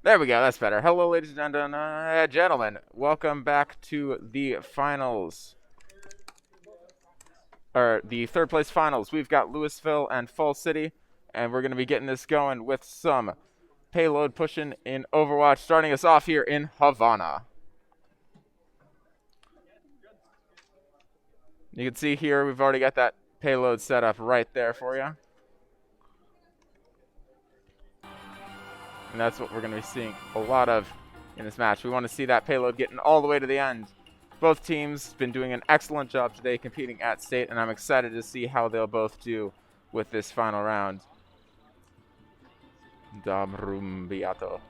There we go. That's better. Hello, ladies and gentlemen. Welcome back to the finals. Or the third place finals. We've got Louisville and Fall City. And we're going to be getting this going with some payload pushing in Overwatch. Starting us off here in Havana. You can see here we've already got that payload set up right there for you. And that's what we're going to be seeing a lot of in this match. We want to see that payload getting all the way to the end. Both teams been doing an excellent job today competing at state, and I'm excited to see how they'll both do with this final round. Damrumbiato.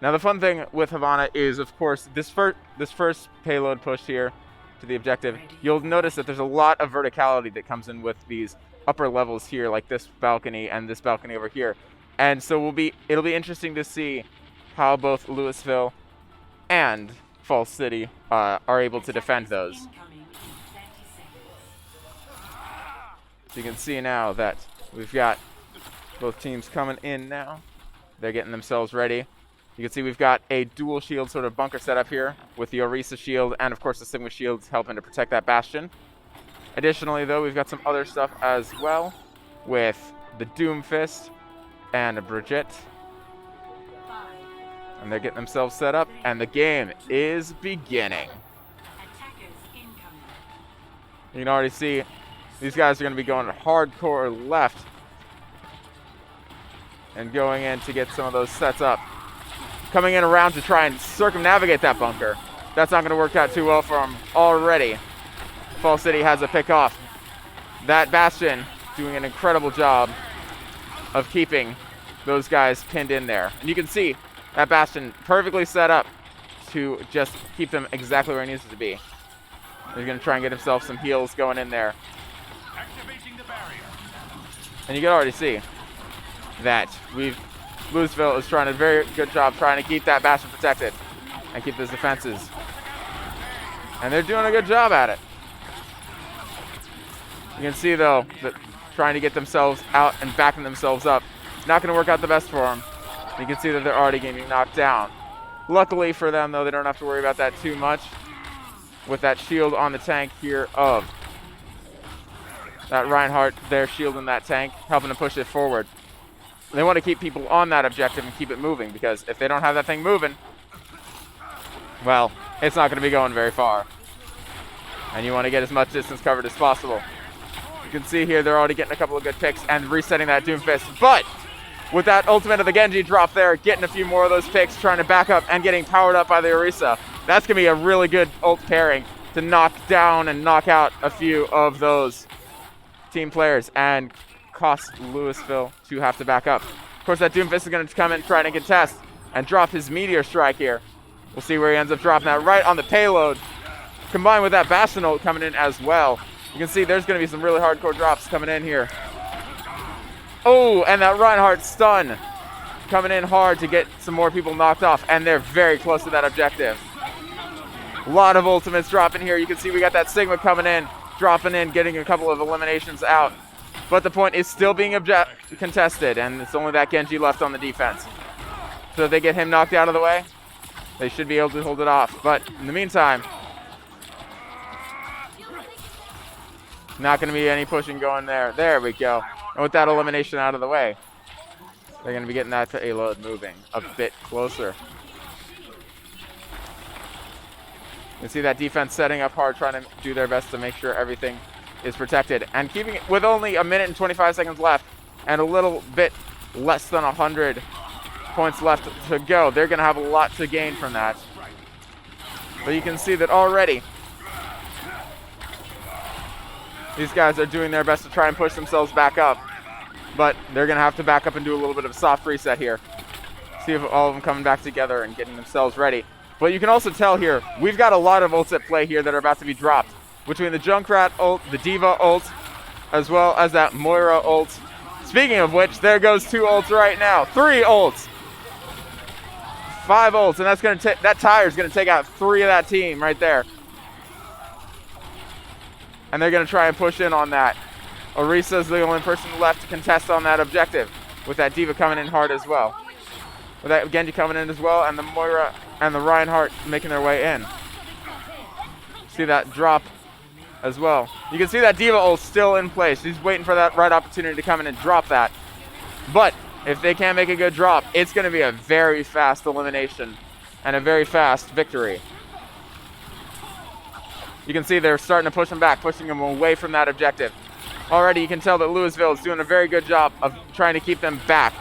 Now the fun thing with Havana is, of course, this first payload push here to the objective, you'll notice that there's a lot of verticality that comes in with these upper levels here, like this balcony and this balcony over here. And so it'll be interesting to see how both Louisville and Falls City are able to defend those. So you can see now that we've got both teams coming in now. They're getting themselves ready. You can see we've got a dual shield sort of bunker set up here with the Orisa shield and, of course, the Sigma shields helping to protect that bastion. Additionally, though, we've got some other stuff as well with the Doom Fist and a Brigitte. And they're getting themselves set up, and the game is beginning. You can already see these guys are going to be going hardcore left and going in to get some of those sets up. Coming in around to try and circumnavigate that bunker. That's not going to work out too well for them already. Fall City has a pick off. That bastion doing an incredible job of keeping those guys pinned in there. And you can see that bastion perfectly set up to just keep them exactly where it needs to be. He's going to try and get himself some heals going in there. Activating the barrier. And you can already see that Louisville is trying a very good job trying to keep that bastion protected and keep those defenses. And they're doing a good job at it. You can see, though, that trying to get themselves out and backing themselves up, not going to work out the best for them. You can see that they're already getting knocked down. Luckily for them, though, they don't have to worry about that too much with that shield on the tank here of that Reinhardt there shielding that tank, helping to push it forward. They want to keep people on that objective and keep it moving, because if they don't have that thing moving, well, it's not going to be going very far. And you want to get as much distance covered as possible. You can see here they're already getting a couple of good picks and resetting that Doomfist. But with that ultimate of the Genji drop there, getting a few more of those picks, trying to back up and getting powered up by the Orisa. That's going to be a really good ult pairing to knock down and knock out a few of those team players and cost Louisville to have to back up. Of course, that Doomfist is going to come in trying to contest and drop his Meteor Strike here. We'll see where he ends up dropping that right on the payload, combined with that Bastion ult coming in as well. You can see there's going to be some really hardcore drops coming in here. Oh, and that Reinhardt stun coming in hard to get some more people knocked off, and they're very close to that objective. A lot of ultimates dropping here. You can see we got that Sigma coming in, dropping in, getting a couple of eliminations out. But the point is still being contested, and it's only that Genji left on the defense. So if they get him knocked out of the way, they should be able to hold it off. But in the meantime, not going to be any pushing going there. There we go. And with that elimination out of the way, they're going to be getting that payload moving a bit closer. You can see that defense setting up hard, trying to do their best to make sure everything is protected. And keeping it with only 1 minute and 25 seconds left and a little bit less than 100 points left to go, they're going to have a lot to gain from that. But you can see that already these guys are doing their best to try and push themselves back up. But they're going to have to back up and do a little bit of a soft reset here. See if all of them coming back together and getting themselves ready. But you can also tell here, we've got a lot of ults at play here that are about to be dropped. Between the Junkrat ult, the Diva ult, as well as that Moira ult. Speaking of which, there goes 2 ults right now. 3 ults. 5 ults, and that's going to that tire is going to take out 3 of that team right there. And they're going to try and push in on that. Orisa is the only person left to contest on that objective, with that Diva coming in hard as well. With that Genji coming in as well, and the Moira and the Reinhardt making their way in. See that drop as well. You can see that Diva ult still in place. She's waiting for that right opportunity to come in and drop that. But if they can't make a good drop, it's going to be a very fast elimination and a very fast victory. You can see they're starting to push them back, pushing them away from that objective. Already you can tell that Louisville is doing a very good job of trying to keep them back.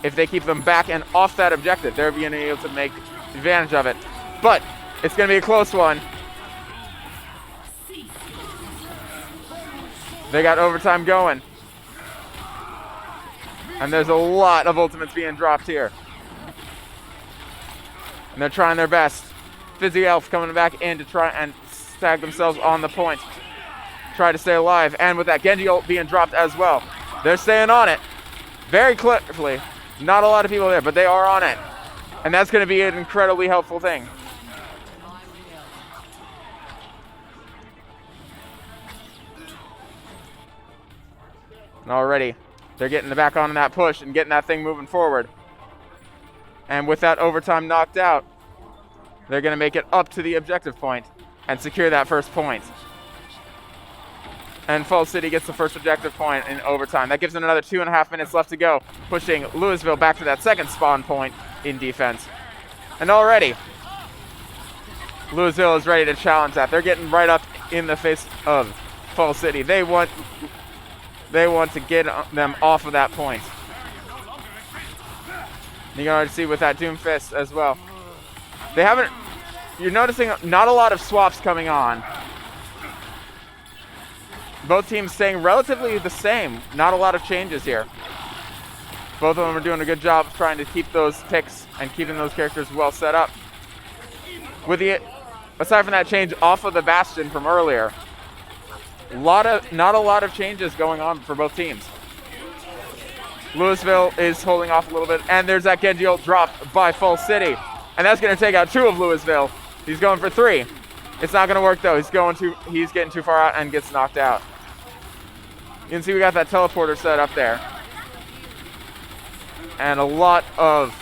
If they keep them back and off that objective, they're being able to make advantage of it. But it's going to be a close one. They got overtime going. And there's a lot of ultimates being dropped here. And they're trying their best. Fizzy Elf coming back in to try and tag themselves on the point. Try to stay alive. And with that Genji ult being dropped as well. They're staying on it. Very clearly. Not a lot of people there, but they are on it. And that's going to be an incredibly helpful thing. And already, they're getting back on that push and getting that thing moving forward. And with that overtime knocked out, they're going to make it up to the objective point and secure that first point. And Fall City gets the first objective point in overtime. That gives them another 2.5 minutes left to go, pushing Louisville back to that second spawn point in defense. And already, Louisville is ready to challenge that. They're getting right up in the face of Fall City. They want to get them off of that point. You can already see with that Doomfist as well. You're noticing not a lot of swaps coming on. Both teams staying relatively the same. Not a lot of changes here. Both of them are doing a good job trying to keep those picks and keeping those characters well set up. Aside from that change off of the Bastion from earlier, not a lot of changes going on for both teams. Louisville is holding off a little bit, and there's that Genji ult dropped by Fall City. And that's going to take out 2 of Louisville. He's going for 3. It's not going to work though. He's getting too far out and gets knocked out. You can see we got that teleporter set up there. And a lot of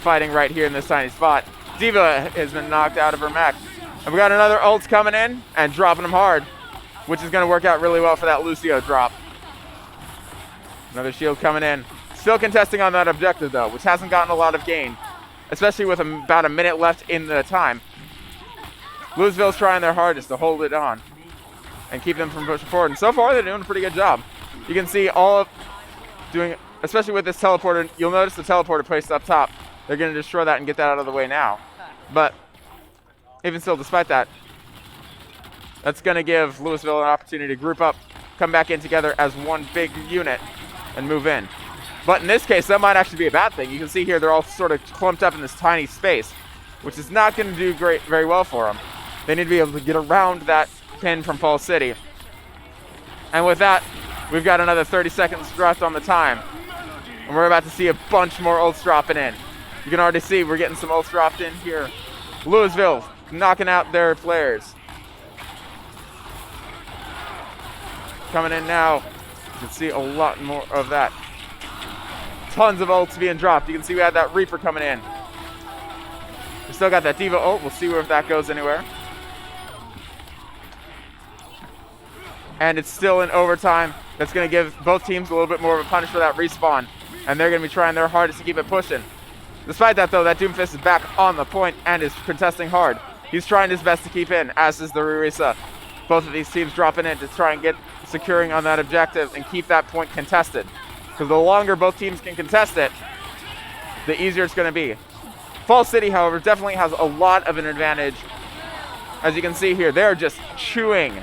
fighting right here in this tiny spot. Diva has been knocked out of her mech. And we got another ult coming in and dropping them hard, which is going to work out really well for that Lucio drop. Another shield coming in. Still contesting on that objective though, which hasn't gotten a lot of gain, especially with about a minute left in the time. Louisville's trying their hardest to hold it on and keep them from pushing forward. And so far, they're doing a pretty good job. You can see especially with this teleporter, you'll notice the teleporter placed up top. They're going to destroy that and get that out of the way now. But even still, despite that, that's going to give Louisville an opportunity to group up, come back in together as one big unit, and move in. But in this case, that might actually be a bad thing. You can see here they're all sort of clumped up in this tiny space, which is not going to do very well for them. They need to be able to get around that pin from Fall City. And with that, we've got another 30 seconds left on the time. And we're about to see a bunch more ults dropping in. You can already see we're getting some ults dropped in here. Louisville knocking out their players. Coming in now. You can see a lot more of that. Tons of ults being dropped. You can see we had that Reaper coming in. We still got that Diva ult. We'll see if that goes anywhere. And it's still in overtime. That's going to give both teams a little bit more of a punish for that respawn. And they're going to be trying their hardest to keep it pushing. Despite that, though, that Doomfist is back on the point and is contesting hard. He's trying his best to keep in, as is the Rurisa. Both of these teams dropping in to try and get securing on that objective and keep that point contested. Because the longer both teams can contest it, the easier it's going to be. Fall City, however, definitely has a lot of an advantage. As you can see here, they're just chewing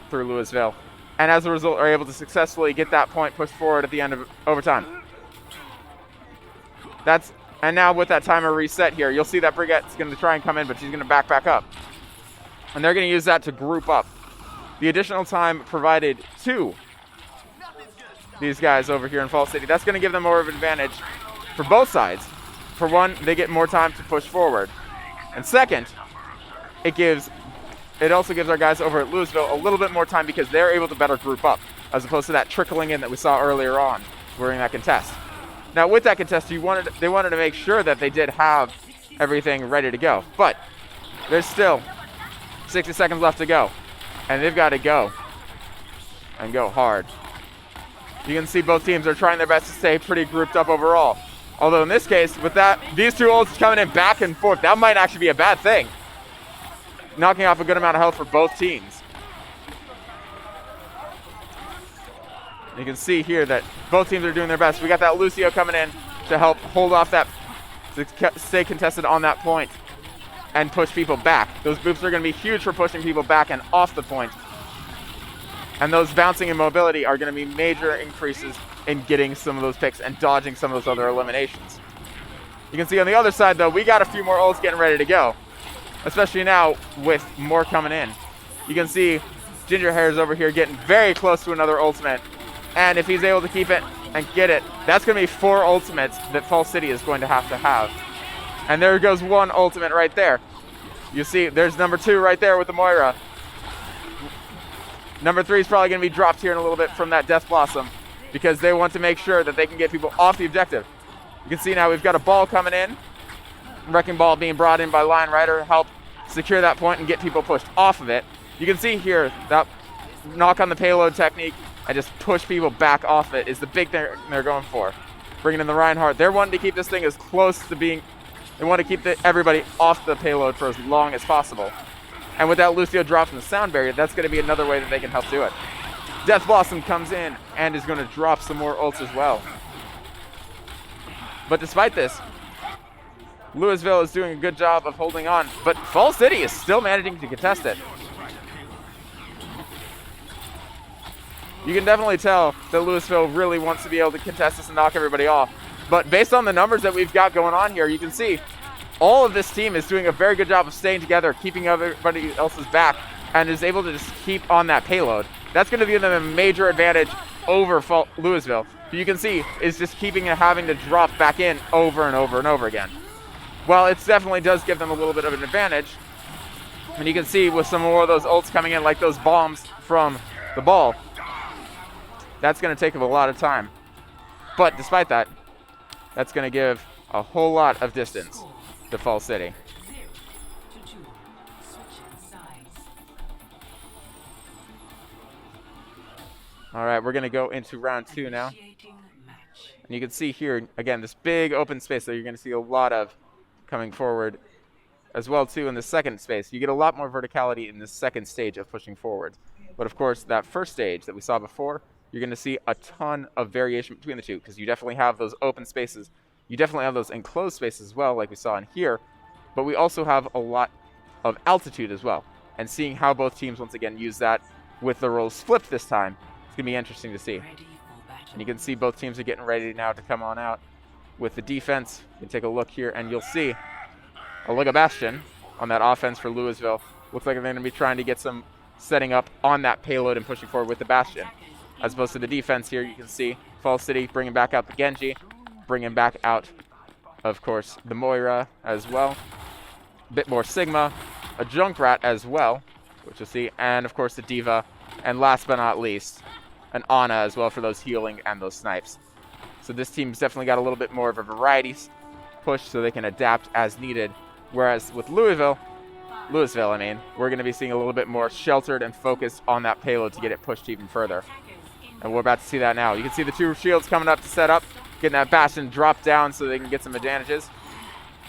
through Louisville. And as a result, are able to successfully get that point pushed forward at the end of overtime. And now with that timer reset here, you'll see that Brigette's going to try and come in, but she's going to back up. And they're going to use that to group up. The additional time provided to these guys over here in Fall City, that's going to give them more of an advantage for both sides. For one, they get more time to push forward. And second, it also gives our guys over at Louisville a little bit more time because they're able to better group up, as opposed to that trickling in that we saw earlier on during that contest. Now with that contest, they wanted to make sure that they did have everything ready to go. But there's still 60 seconds left to go. And they've got to go. And go hard. You can see both teams are trying their best to stay pretty grouped up overall. Although in this case, with these two ults coming in back and forth, that might actually be a bad thing. Knocking off a good amount of health for both teams. You can see here that both teams are doing their best. We got that Lucio coming in to help hold off that, to stay contested on that point and push people back. Those boops are going to be huge for pushing people back and off the point. And those bouncing and mobility are going to be major increases in getting some of those picks and dodging some of those other eliminations. You can see on the other side, though, we got a few more ults getting ready to go, especially now with more coming in. You can see Ginger Hair's over here getting very close to another ultimate. And if he's able to keep it and get it, that's going to be 4 ultimates that Fall City is going to have. And there goes one ultimate right there. You see, there's number 2 right there with the Moira. Number 3 is probably going to be dropped here in a little bit from that Death Blossom because they want to make sure that they can get people off the objective. You can see now we've got a ball coming in. Wrecking Ball being brought in by Lion Rider to help secure that point and get people pushed off of it. You can see here that knock on the payload technique and just push people back off it is the big thing they're going for. Bringing in the Reinhardt. They're wanting to keep this thing as close to being... They want to keep everybody off the payload for as long as possible. And with that Lucio drop from the sound barrier, that's going to be another way that they can help do it. Death Blossom comes in and is going to drop some more ults as well. But despite this, Louisville is doing a good job of holding on, but Fall City is still managing to contest it. You can definitely tell that Louisville really wants to be able to contest this and knock everybody off. But based on the numbers that we've got going on here, you can see all of this team is doing a very good job of staying together, keeping everybody else's back, and is able to just keep on that payload. That's going to give them a major advantage over Louisville. You can see is just keeping and having to drop back in over and over and over again. Well, it definitely does give them a little bit of an advantage. And you can see with some more of those ults coming in, like those bombs from the ball, that's going to take them a lot of time. But despite that, that's going to give a whole lot of distance to Fall City. All right, we're going to go into round 2 now. And you can see here, again, this big open space that you're going to see a lot of coming forward as well, too, in the second space. You get a lot more verticality in the second stage of pushing forward. But, of course, that first stage that we saw before, you're going to see a ton of variation between the two because you definitely have those open spaces. You definitely have those enclosed spaces as well, like we saw in here. But we also have a lot of altitude as well. And seeing how both teams, once again, use that with the roles flipped this time, it's going to be interesting to see. And you can see both teams are getting ready now to come on out with the defense. You can take a look here, and you'll see a look at Bastion on that offense for Louisville. Looks like they're going to be trying to get some setting up on that payload and pushing forward with the Bastion. As opposed to the defense here, you can see Fall City bringing back out the Genji, bringing back out, of course, the Moira as well. A bit more Sigma, a Junkrat as well, which you'll see, and of course the Diva, and last but not least, an Ana as well for those healing and those snipes. So this team's definitely got a little bit more of a variety push so they can adapt as needed. Whereas with Louisville, we're going to be seeing a little bit more sheltered and focused on that payload to get it pushed even further. And we're about to see that now. You can see the 2 shields coming up to set up, getting that Bastion dropped down so they can get some advantages.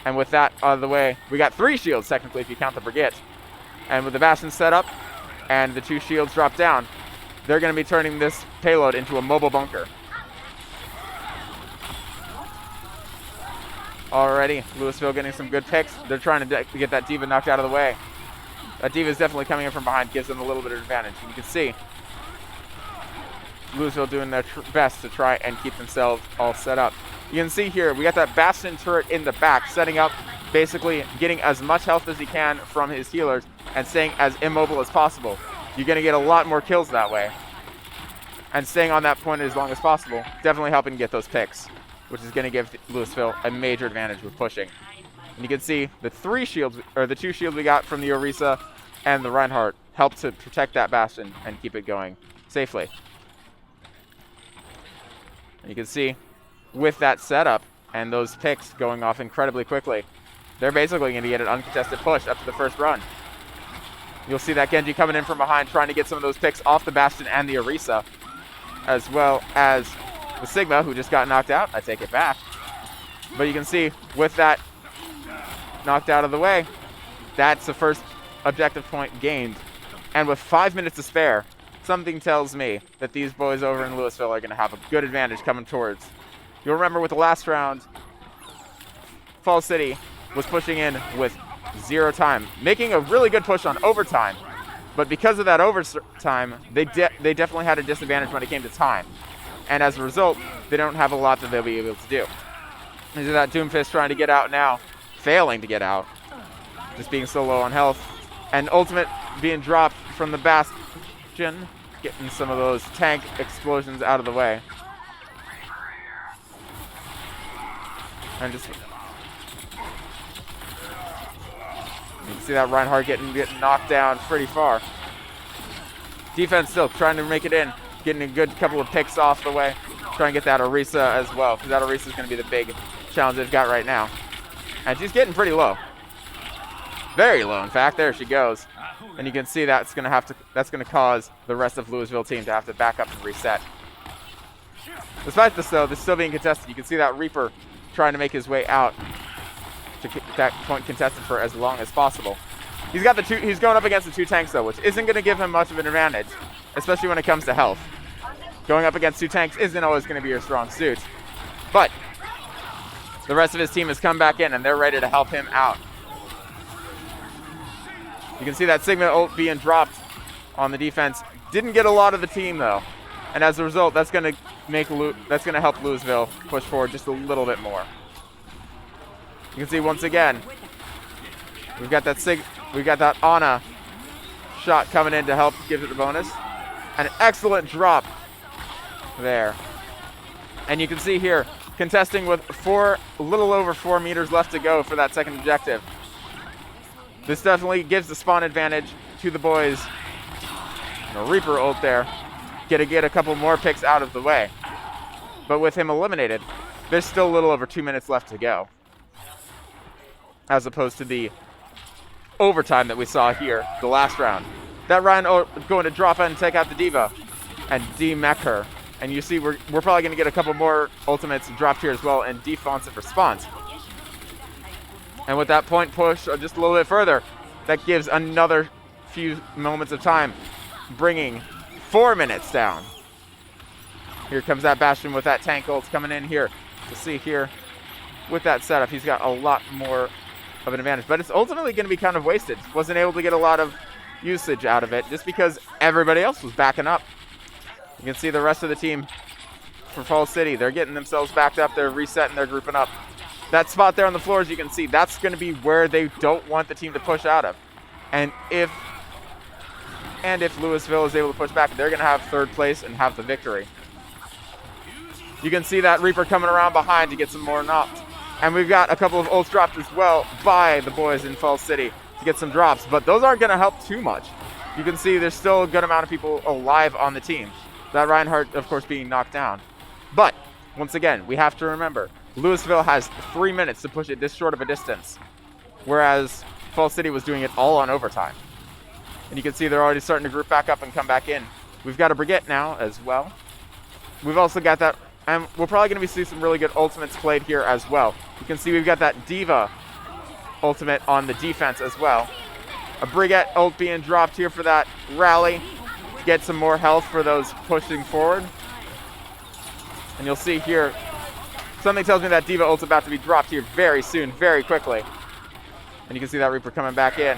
And with that out of the way, we got 3 shields technically if you count the Brigitte. And with the Bastion set up and the 2 shields dropped down, they're going to be turning this payload into a mobile bunker. Already, Louisville getting some good picks. They're trying to get that Diva knocked out of the way. That Diva is definitely coming in from behind, gives them a little bit of advantage. And you can see Louisville doing their best to try and keep themselves all set up. You can see here, we got that Bastion turret in the back, setting up, basically getting as much health as he can from his healers and staying as immobile as possible. You're going to get a lot more kills that way. And staying on that point as long as possible, definitely helping get those picks, which is going to give Louisville a major advantage with pushing. And you can see the 2 shields we got from the Orisa and the Reinhardt help to protect that Bastion and keep it going safely. And you can see with that setup and those picks going off incredibly quickly, they're basically going to get an uncontested push up to the first run. You'll see that Genji coming in from behind, trying to get some of those picks off the Bastion and the Orisa, as well as the Sigma, who just got knocked out. I take it back. But you can see, with that knocked out of the way, that's the first objective point gained. And with 5 minutes to spare, something tells me that these boys over in Louisville are going to have a good advantage coming towards. You'll remember with the last round, Falls City was pushing in with 0 time, making a really good push on overtime. But because of that overtime, they definitely had a disadvantage when it came to time. And as a result, they don't have a lot that they'll be able to do. Is that Doomfist trying to get out now, failing to get out, just being so low on health. And Ultimate being dropped from the Bastion, getting some of those tank explosions out of the way. And just, you can see that Reinhardt getting knocked down pretty far. Defense still trying to make it in, getting a good couple of picks off the way. Trying to get that Orisa as well, because that Orisa is going to be the big challenge they've got right now. And she's getting pretty low. Very low, in fact. There she goes. And you can see that's going to cause the rest of Louisville team to have to back up and reset. Despite this, though, this still being contested. You can see that Reaper trying to make his way out to keep that point contested for as long as possible. He's going up against the 2 tanks, though, which isn't going to give him much of an advantage, especially when it comes to health. Going up against 2 tanks isn't always going to be your strong suit. But the rest of his team has come back in, and they're ready to help him out. You can see that Sigma ult being dropped on the defense. Didn't get a lot of the team, though. And as a result, that's going to help Louisville push forward just a little bit more. You can see once again, we've got that Ana shot coming in to help give it the bonus. An excellent drop there. And you can see here, contesting with a little over 4 meters left to go for that second objective. This definitely gives the spawn advantage to the boys. And a Reaper ult there. Get a couple more picks out of the way. But with him eliminated, there's still a little over 2 minutes left to go. As opposed to the overtime that we saw here, the last round. That Ryan going to drop in and take out the Diva and de-mech her. And you see we're probably going to get a couple more ultimates dropped here as well in defensive response. And with that point push just a little bit further, that gives another few moments of time, bringing 4 minutes down. Here comes that Bastion with that tank ult coming in here. To see here, with that setup, he's got a lot more of an advantage. But it's ultimately going to be kind of wasted. Wasn't able to get a lot of usage out of it just because everybody else was backing up. You can see the rest of the team for Falls City. They're getting themselves backed up. They're resetting. They're grouping up. That spot there on the floor, as you can see, that's going to be where they don't want the team to push out of. And if Louisville is able to push back, they're going to have third place and have the victory. You can see that Reaper coming around behind to get some more knocks. And we've got a couple of ults dropped as well by the boys in Falls City to get some drops. But those aren't going to help too much. You can see there's still a good amount of people alive on the team. That Reinhardt, of course, being knocked down. But, once again, we have to remember, Louisville has 3 minutes to push it this short of a distance, whereas Falls City was doing it all on overtime. And you can see they're already starting to group back up and come back in. We've got a Brigitte now as well. We've also got that, and we're probably going to see some really good ultimates played here as well. You can see we've got that Diva ultimate on the defense as well. A Brigitte ult being dropped here for that rally to get some more health for those pushing forward. And you'll see here, something tells me that Diva ult's about to be dropped here very soon, very quickly. And you can see that Reaper coming back in.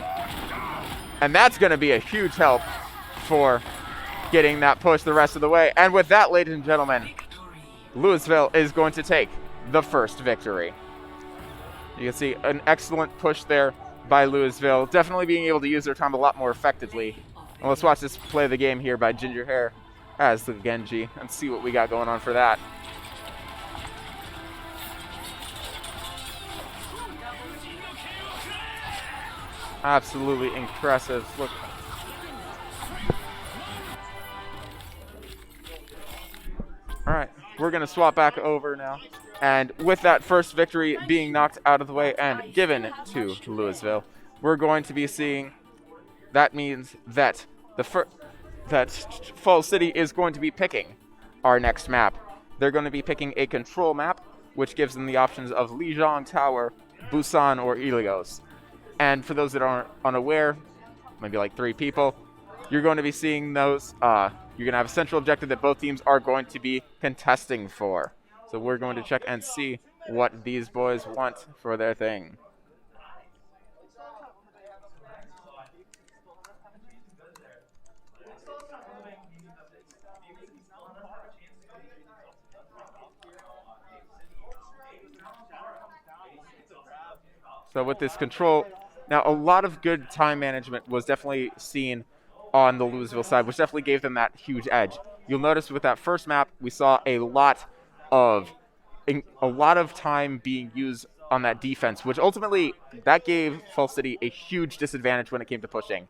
And that's going to be a huge help for getting that push the rest of the way. And with that, ladies and gentlemen, Louisville is going to take the first victory. You can see an excellent push there by Louisville, definitely being able to use their time a lot more effectively. And let's watch this play of the game here by Ginger Hair as the Genji and see what we got going on for that. Absolutely impressive. Look. All right, we're going to swap back over now. And with that first victory being knocked out of the way and given to Louisville, we're going to be seeing, that means that that Falls City is going to be picking our next map. They're going to be picking a control map, which gives them the options of Lijiang Tower, Busan, or Ilios. And for those that aren't unaware, maybe like 3 people, you're going to be seeing those. You're going to have a central objective that both teams are going to be contesting for. So we're going to check and see what these boys want for their thing. So with this control, now a lot of good time management was definitely seen on the Louisville side, which definitely gave them that huge edge. You'll notice with that first map, we saw a lot of time being used on that defense, which ultimately that gave Fall City a huge disadvantage when it came to pushing.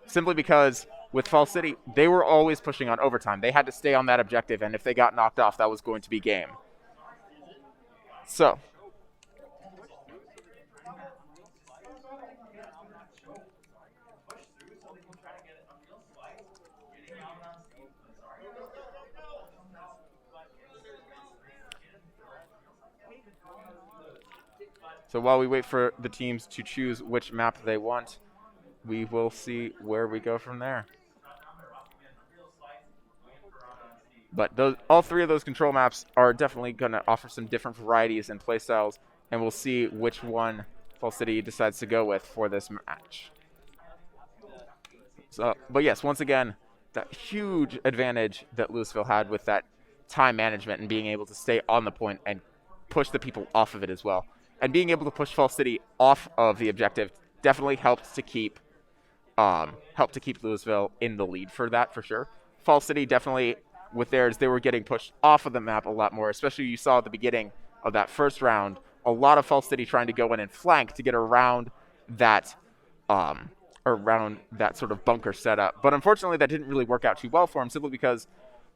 Simply because with Fall City, they were always pushing on overtime. They had to stay on that objective, and if they got knocked off, that was going to be game. So while we wait for the teams to choose which map they want, we will see where we go from there. But all 3 of those control maps are definitely going to offer some different varieties and playstyles, and we'll see which one Fall City decides to go with for this match. So, but yes, once again, that huge advantage that Louisville had with that time management and being able to stay on the point and push the people off of it as well. And being able to push Fall City off of the objective definitely helped to keep Louisville in the lead for that, for sure. Fall City definitely, with theirs, they were getting pushed off of the map a lot more, especially you saw at the beginning of that first round, a lot of Fall City trying to go in and flank to get around that sort of bunker setup. But unfortunately, that didn't really work out too well for them, simply because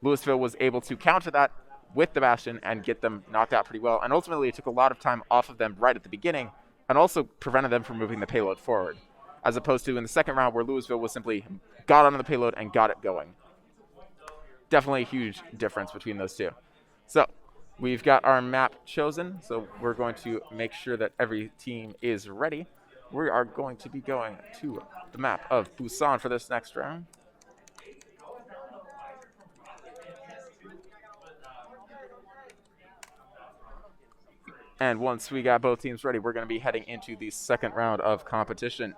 Louisville was able to counter that with the Bastion and get them knocked out pretty well. And ultimately, it took a lot of time off of them right at the beginning and also prevented them from moving the payload forward, as opposed to in the second round where Louisville was simply got onto the payload and got it going. Definitely a huge difference between those two. So we've got our map chosen, so we're going to make sure that every team is ready. We are going to be going to the map of Busan for this next round. And once we got both teams ready, we're going to be heading into the second round of competition.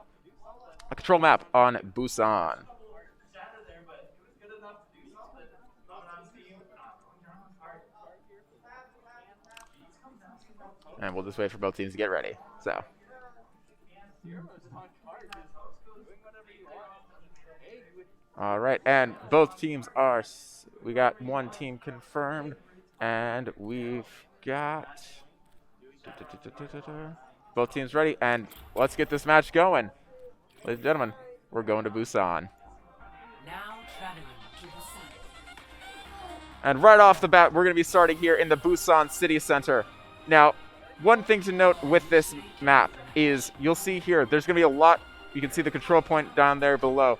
A control map on Busan. And we'll just wait for both teams to get ready. So. All right, and both teams are, we got one team confirmed, and we've got both teams ready, and let's get this match going. Ladies and gentlemen, we're going to Busan. Now traveling to Busan. And right off the bat, we're going to be starting here in the Busan City Center. Now, one thing to note with this map is you'll see here, there's going to be a lot, you can see the control point down there below.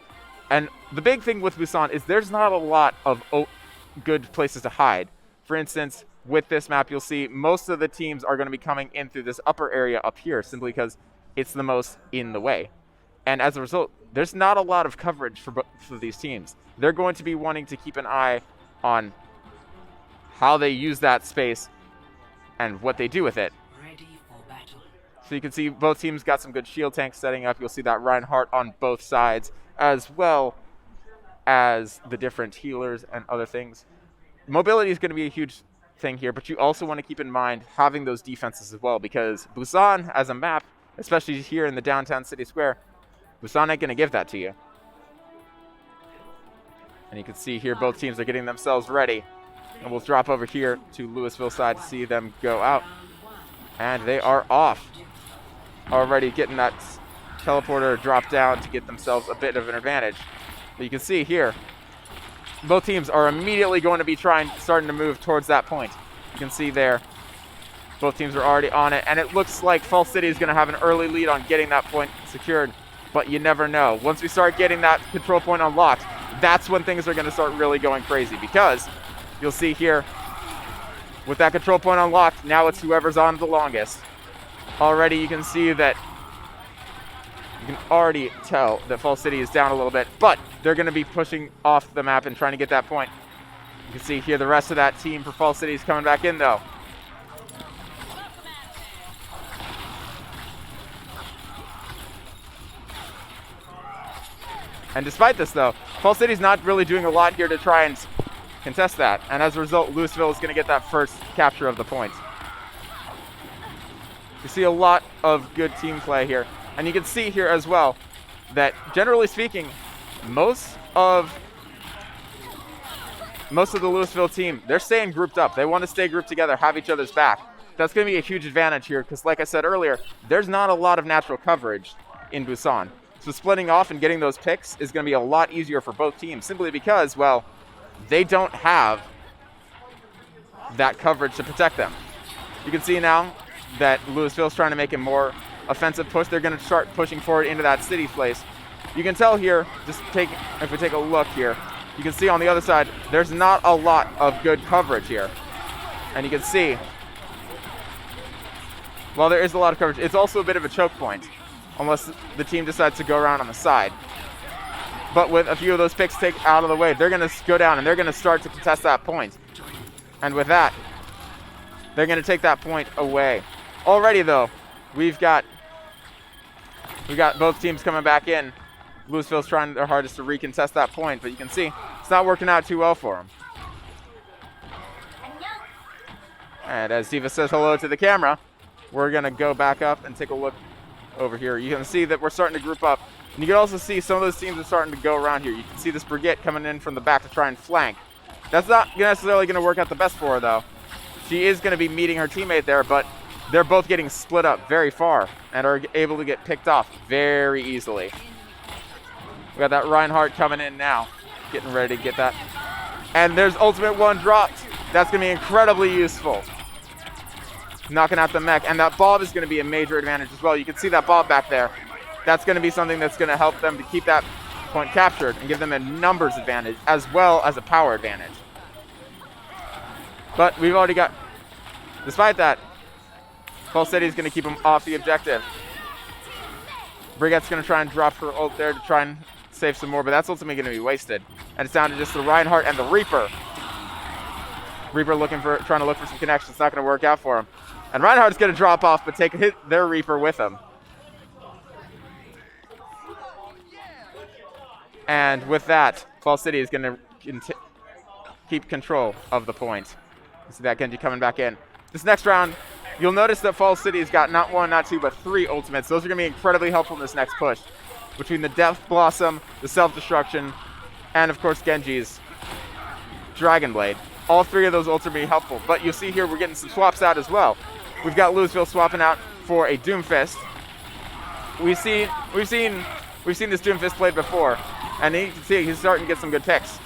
And the big thing with Busan is there's not a lot of good places to hide. For instance, with this map, you'll see most of the teams are going to be coming in through this upper area up here simply because it's the most in the way. And as a result, there's not a lot of coverage for these teams. They're going to be wanting to keep an eye on how they use that space and what they do with it. Ready for battle. So you can see both teams got some good shield tanks setting up. You'll see that Reinhardt on both sides, as well as the different healers and other things. Mobility is going to be a huge thing here, but you also want to keep in mind having those defenses as well, because Busan as a map, especially here in the downtown city square, Busan ain't going to give that to you. And you can see here both teams are getting themselves ready. And we'll drop over here to Louisville side to see them go out. And they are off. Already getting that teleporter drop down to get themselves a bit of an advantage. But you can see here, both teams are immediately going to be starting to move towards that point. You can see there, Both teams are already on it, and it looks like Fall City is going to have an early lead on getting that point secured, but you never know. Once we start getting that control point unlocked, that's when things are going to start really going crazy, because you'll see here, with that control point unlocked, now it's whoever's on the longest. Already you can see that, you can already tell that Fall City is down a little bit, but they're going to be pushing off the map and trying to get that point. You can see here the rest of that team for Fall City is coming back in, though. And despite this, though, Fall City's not really doing a lot here to try and contest that. And as a result, Louisville is going to get that first capture of the point. You see a lot of good team play here. And you can see here as well that, generally speaking, most of the Louisville team, they're staying grouped up. They want to stay grouped together, have each other's back. That's going to be a huge advantage here because, like I said earlier, there's not a lot of natural coverage in Busan. So splitting off and getting those picks is going to be a lot easier for both teams simply because, well, they don't have that coverage to protect them. You can see now that Louisville's trying to make a more offensive push. They're going to start pushing forward into that city place. You can tell here, if we take a look here, you can see on the other side, there's not a lot of good coverage here. And you can see, while there is a lot of coverage, it's also a bit of a choke point, unless the team decides to go around on the side. But with a few of those picks take out of the way, they're going to go down and they're going to start to contest that point. And with that, they're going to take that point away. Already, though, we've got both teams coming back in. Louisville's trying their hardest to recontest that point, but you can see it's not working out too well for them. And as Diva says hello to the camera, we're going to go back up and take a look over here. You can see that we're starting to group up. And you can also see some of those teams are starting to go around here. You can see this Brigitte coming in from the back to try and flank. That's not necessarily going to work out the best for her, though. She is going to be meeting her teammate there, but they're both getting split up very far and are able to get picked off very easily. We got that Reinhardt coming in now, getting ready to get that. And there's Ultimate 1 dropped. That's going to be incredibly useful. Knocking out the mech. And that Bob is going to be a major advantage as well. You can see that Bob back there. That's going to be something that's going to help them to keep that point captured and give them a numbers advantage as well as a power advantage. But we've already got, despite that, Fall City is going to keep them off the objective. Brigitte's going to try and drop her ult there to try and save some more, but that's ultimately going to be wasted. And it's down to just the Reinhardt and the Reaper. Reaper trying to look for some connections. It's not going to work out for him. And Reinhardt's going to drop off, but hit their Reaper with him. And with that, Fall City is going to keep control of the point. You see that Genji coming back in. This next round, you'll notice that Fall City's got not one, not two, but 3 ultimates. Those are going to be incredibly helpful in this next push. Between the Death Blossom, the Self-Destruction, and of course Genji's Dragon Blade. All 3 of those ults are being helpful. But you'll see here we're getting some swaps out as well. We've got Louisville swapping out for a Doomfist. We've seen this Doomfist played before, and you can see he's starting to get some good picks.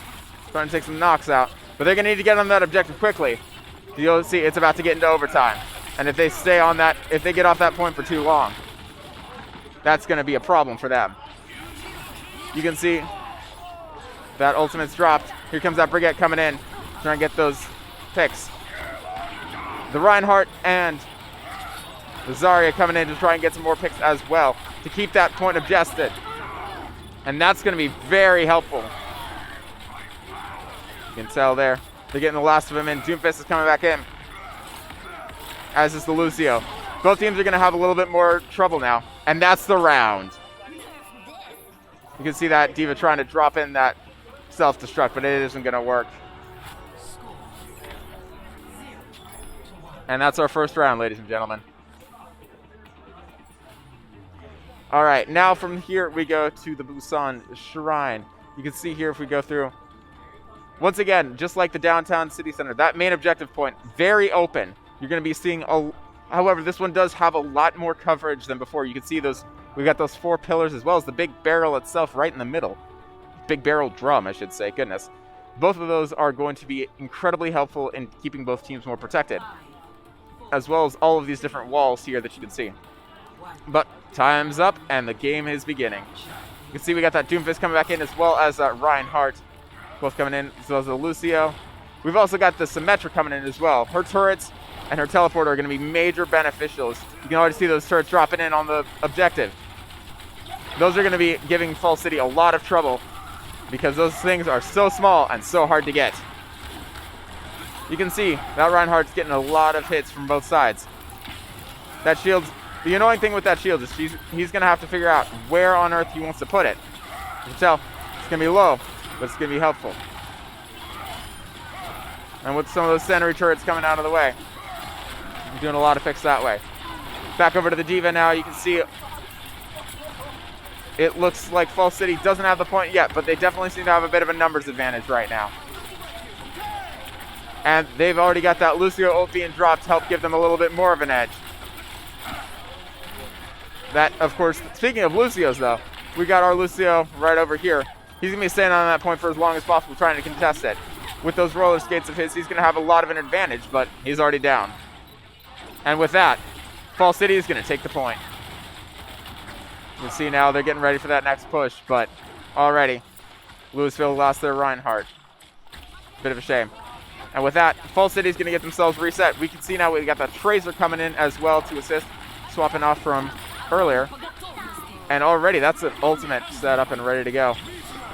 Starting to take some knocks out. But they're going to need to get on that objective quickly. You'll see it's about to get into overtime. And if they stay on that, if they get off that point for too long, that's going to be a problem for them. You can see that ultimate's dropped. Here comes that Brigitte coming in, trying to get those picks. The Reinhardt and the Zarya coming in to try and get some more picks as well to keep that point adjusted. And that's going to be very helpful. You can tell there. They're getting the last of them in. Doomfist is coming back in, as is the Lucio. Both teams are going to have a little bit more trouble now. And that's the round. You can see that Diva trying to drop in that self-destruct, but it isn't going to work. And that's our first round, ladies and gentlemen. All right, now from here we go to the Busan Shrine. You can see here if we go through. Once again, just like the downtown city center, that main objective point, very open. You're going to be seeing, however, this one does have a lot more coverage than before. You can see those, we've got those 4 pillars as well as the big barrel itself right in the middle. Big barrel drum, I should say, goodness. Both of those are going to be incredibly helpful in keeping both teams more protected. 5, 4, as well as all of these different walls here that you can see. But time's up, and the game is beginning. You can see we got that Doomfist coming back in, as well as Reinhardt, both coming in, as well as the Lucio. We've also got the Symmetra coming in as well. Her turrets and her teleporter are going to be major beneficials. You can already see those turrets dropping in on the objective. Those are going to be giving Fall City a lot of trouble because those things are so small and so hard to get. You can see that Reinhardt's getting a lot of hits from both sides. That shield's, the annoying thing with that shield is he's going to have to figure out where on earth he wants to put it. You can tell it's going to be low, but it's going to be helpful. And with some of those sentry turrets coming out of the way, you're doing a lot of fix that way. Back over to the D.Va now. You can see it looks like Fall City doesn't have the point yet, but they definitely seem to have a bit of a numbers advantage right now. And they've already got that Lucio ult being dropped to help give them a little bit more of an edge. That, of course, speaking of Lucios, though, we got our Lucio right over here. He's going to be staying on that point for as long as possible, trying to contest it. With those roller skates of his, he's going to have a lot of an advantage, but he's already down. And with that, Fall City is going to take the point. You can see now they're getting ready for that next push, but already Louisville lost their Reinhardt. Bit of a shame. And with that, Fall City is going to get themselves reset. We can see now we got that Tracer coming in as well to assist, swapping off from earlier. And already that's an ultimate set up and ready to go.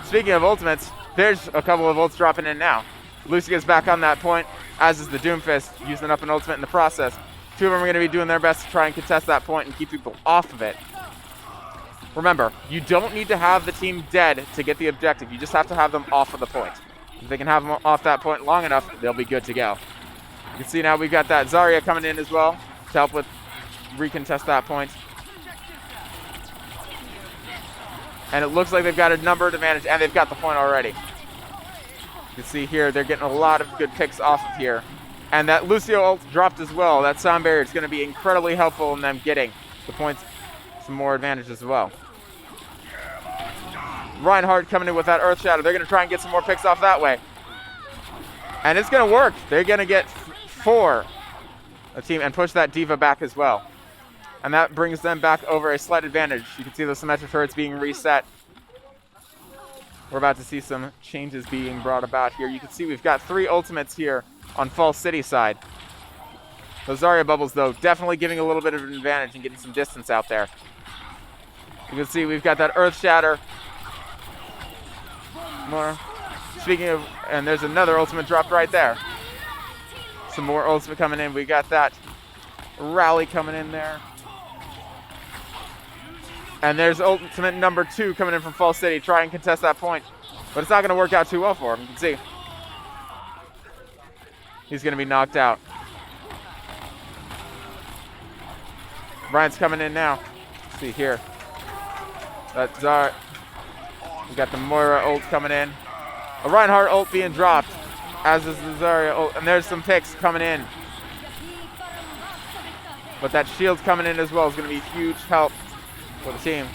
Speaking of ultimates, there's a couple of ults dropping in now. Lucia's back on that point, as is the Doomfist, using up an ultimate in the process. Two of them are going to be doing their best to try and contest that point and keep people off of it. Remember, you don't need to have the team dead to get the objective. You just have to have them off of the point. If they can have them off that point long enough, they'll be good to go. You can see now we've got that Zarya coming in as well to help with recontest that point. And it looks like they've got a number advantage, and they've got the point already. You can see here they're getting a lot of good picks off of here. And that Lucio ult dropped as well. That sound barrier is going to be incredibly helpful in them getting the points, some more advantage as well. Reinhardt coming in with that Earth Shadow. They're going to try and get some more picks off that way. And it's going to work. They're going to get 4 a team and push that D.Va back as well. And that brings them back over a slight advantage. You can see the symmetric turrets being reset. We're about to see some changes being brought about here. You can see we've got 3 ultimates here on Fall City side. Those Zarya bubbles, though, definitely giving a little bit of an advantage and getting some distance out there. You can see we've got that Earth Shatter. More. Speaking of, and there's another ultimate dropped right there. Some more ultimate coming in. We got that Rally coming in there. And there's ultimate number 2 coming in from Fall City, try and contest that point. But it's not going to work out too well for him. You can see. He's going to be knocked out. Brian's coming in now. Let's see here. That's Zara. We got the Moira ult coming in. A Reinhardt ult being dropped, as is the Zarya ult. And there's some picks coming in. But that shield's coming in as well is going to be huge help for the team.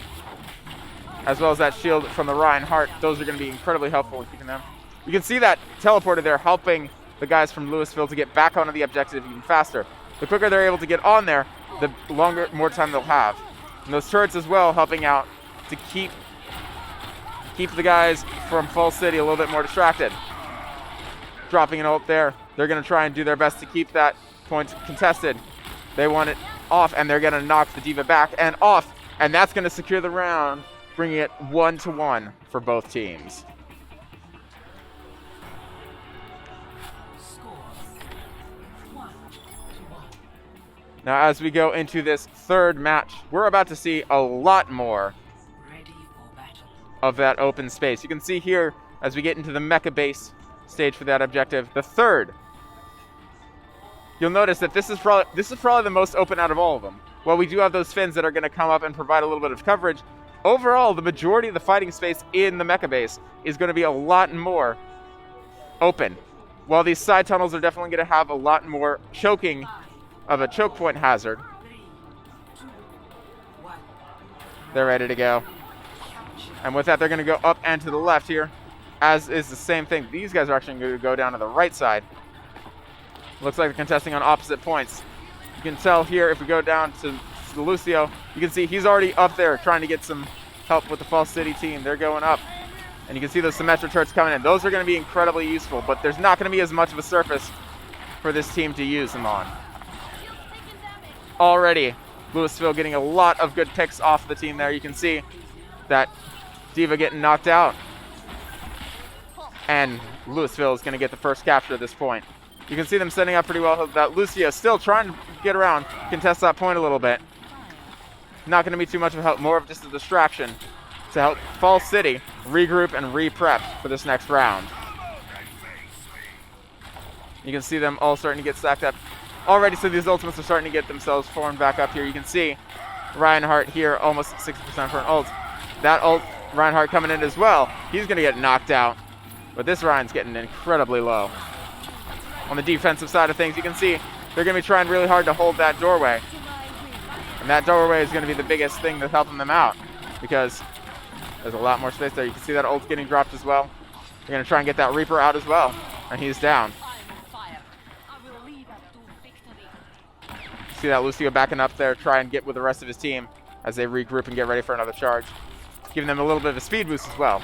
As well as that shield from the Reinhardt. Those are going to be incredibly helpful in keeping them. You can see that teleporter there helping the guys from Louisville to get back onto the objective even faster. The quicker they're able to get on there, the more time they'll have. And those turrets as well helping out to keep the guys from Fall City a little bit more distracted. Dropping an ult there. They're going to try and do their best to keep that point contested. They want it off, and they're going to knock the D.Va back and off. And that's going to secure the round, bringing it 1-1 for both teams. Now, as we go into this third match, we're about to see a lot more of that open space. You can see here, as we get into the mecha base stage for that objective, the third. You'll notice that this is probably the most open out of all of them. While we do have those fins that are going to come up and provide a little bit of coverage, overall, the majority of the fighting space in the mecha base is going to be a lot more open. While these side tunnels are definitely going to have a lot more choking of a choke point hazard. They're ready to go. And with that, they're going to go up and to the left here, as is the same thing. These guys are actually going to go down to the right side. Looks like they're contesting on opposite points. You can tell here if we go down to Lucio, you can see he's already up there trying to get some help with the Falls City team. They're going up. And you can see those symmetric turrets coming in. Those are going to be incredibly useful, but there's not going to be as much of a surface for this team to use them on. Already, Louisville getting a lot of good picks off the team there. You can see that Diva getting knocked out. And Louisville is going to get the first capture at this point. You can see them setting up pretty well. That Lucio still trying to get around, contest that point a little bit. Not going to be too much of help, more of just a distraction to help Falls City regroup and re-prep for this next round. You can see them all starting to get stacked up. Already, so these ultimates are starting to get themselves formed back up here. You can see Reinhardt here, almost 60% for an ult. That ult, Reinhardt coming in as well. He's going to get knocked out, but this Ryan's getting incredibly low. On the defensive side of things, you can see they're going to be trying really hard to hold that doorway. And that doorway is going to be the biggest thing that's helping them out because there's a lot more space there. You can see that ult getting dropped as well. They're going to try and get that Reaper out as well, and he's down. See that Lucio backing up there, try and get with the rest of his team as they regroup and get ready for another charge. Giving them a little bit of a speed boost as well.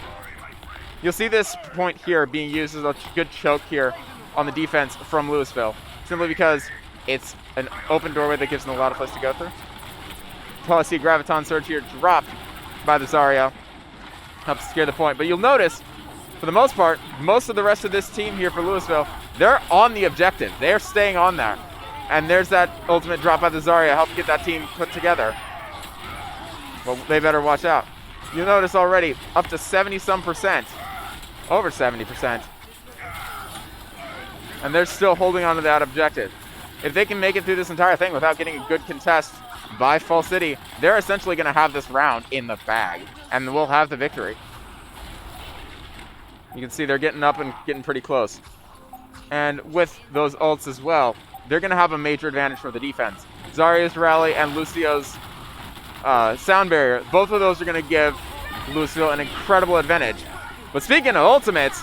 You'll see this point here being used as a good choke here on the defense from Louisville, simply because it's an open doorway that gives them a lot of place to go through. Probably see Graviton Surge here dropped by the Zarya. Helps secure the point. But you'll notice, for the most part, most of the rest of this team here for Louisville, they're on the objective. They're staying on there. And there's that ultimate drop by the Zarya, help get that team put together. Well, they better watch out. You'll notice already, up to 70-some%. Over 70%. And they're still holding on to that objective. If they can make it through this entire thing without getting a good contest by Falls City, they're essentially going to have this round in the bag. And we'll have the victory. You can see they're getting up and getting pretty close. And with those ults as well, they're going to have a major advantage for the defense. Zarya's rally and Lucio's sound barrier, both of those are going to give Louisville an incredible advantage. But speaking of ultimates,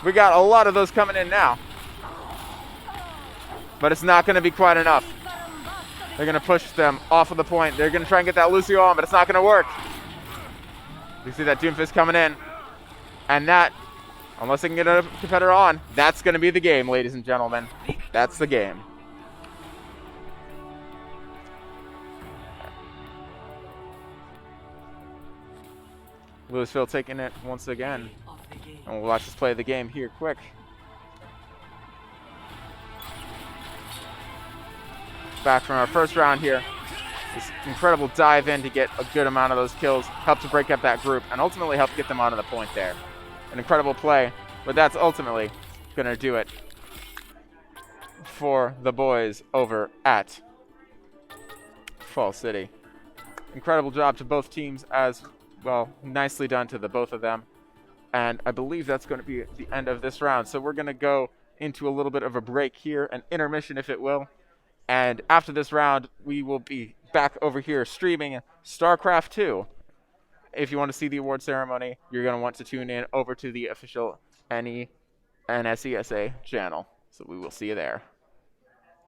we got a lot of those coming in now. But it's not going to be quite enough. They're going to push them off of the point. They're going to try and get that Lucio on, but it's not going to work. You see that Doomfist coming in. And that, unless they can get a competitor on, that's going to be the game, ladies and gentlemen. That's the game. Louisville taking it once again. And we'll watch us play the game here quick. Back from our first round here. This incredible dive in to get a good amount of those kills. Help to break up that group and ultimately help get them onto the point there. An incredible play, but that's ultimately going to do it for the boys over at Falls City. Incredible job to both teams as well. Nicely done to the both of them. And I believe that's going to be the end of this round. So we're going to go into a little bit of a break here, an intermission if it will. And after this round, we will be back over here streaming StarCraft 2. If you want to see the award ceremony, you're going to want to tune in over to the official NSESA channel. So we will see you there.